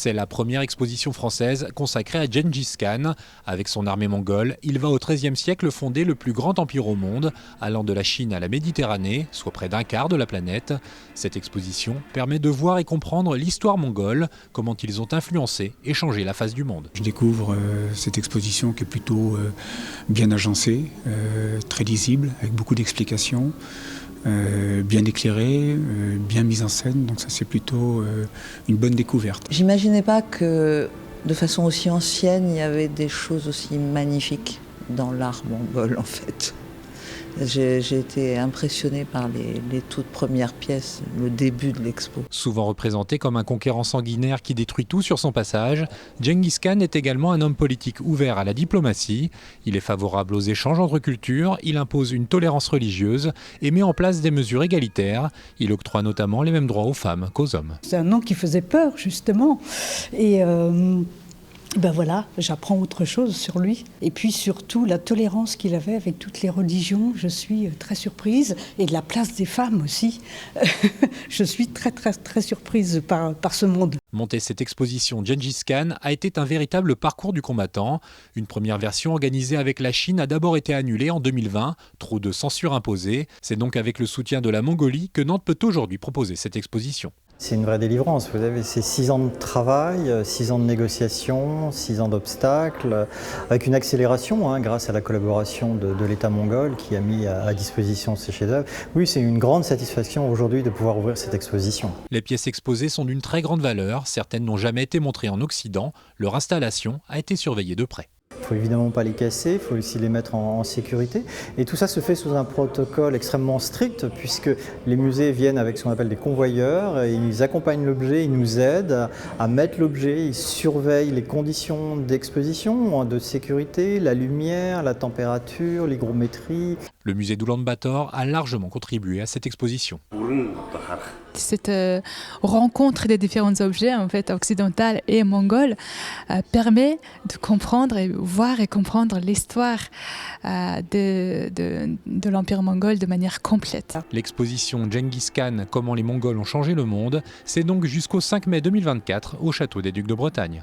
C'est la première exposition française consacrée à Gengis Khan. Avec son armée mongole, il va au XIIIe siècle fonder le plus grand empire au monde, allant de la Chine à la Méditerranée, soit près d'un quart de la planète. Cette exposition permet de voir et comprendre l'histoire mongole, comment ils ont influencé et changé la face du monde. Je découvre cette exposition qui est plutôt bien agencée, très lisible, avec beaucoup d'explications. Bien éclairé, bien mise en scène, donc ça c'est plutôt une bonne découverte. J'imaginais pas que de façon aussi ancienne, il y avait des choses aussi magnifiques dans l'art mongol en fait. J'ai été impressionnée par les toutes premières pièces, le début de l'expo. Souvent représenté comme un conquérant sanguinaire qui détruit tout sur son passage, Gengis Khan est également un homme politique ouvert à la diplomatie. Il est favorable aux échanges entre cultures, il impose une tolérance religieuse et met en place des mesures égalitaires. Il octroie notamment les mêmes droits aux femmes qu'aux hommes. C'est un nom qui faisait peur justement. Et ben voilà, j'apprends autre chose sur lui. Et puis surtout la tolérance qu'il avait avec toutes les religions, je suis très surprise. Et de la place des femmes aussi. Je suis très surprise par ce monde. Monter cette exposition Gengis Khan a été un véritable parcours du combattant. Une première version organisée avec la Chine a d'abord été annulée en 2020, trop de censure imposée. C'est donc avec le soutien de la Mongolie que Nantes peut aujourd'hui proposer cette exposition. C'est une vraie délivrance. Vous avez ces 6 ans de travail, 6 ans de négociations, 6 ans d'obstacles, avec une accélération grâce à la collaboration de l'État mongol qui a mis à disposition ces chefs-d'œuvre. Oui, c'est une grande satisfaction aujourd'hui de pouvoir ouvrir cette exposition. Les pièces exposées sont d'une très grande valeur. Certaines n'ont jamais été montrées en Occident. Leur installation a été surveillée de près. Il ne faut évidemment pas les casser, il faut aussi les mettre en sécurité. Et tout ça se fait sous un protocole extrêmement strict puisque les musées viennent avec ce qu'on appelle des convoyeurs. Et ils accompagnent l'objet, ils nous aident à mettre l'objet, ils surveillent les conditions d'exposition, de sécurité, la lumière, la température, l'hygrométrie. Le musée d'Oulan-Bator a largement contribué à cette exposition. Cette rencontre des différents objets en fait, occidentaux et mongols permet de comprendre et voir et comprendre l'histoire de l'Empire mongol de manière complète. L'exposition Gengis Khan, comment les Mongols ont changé le monde, c'est donc jusqu'au 5 mai 2024 au Château des Ducs de Bretagne.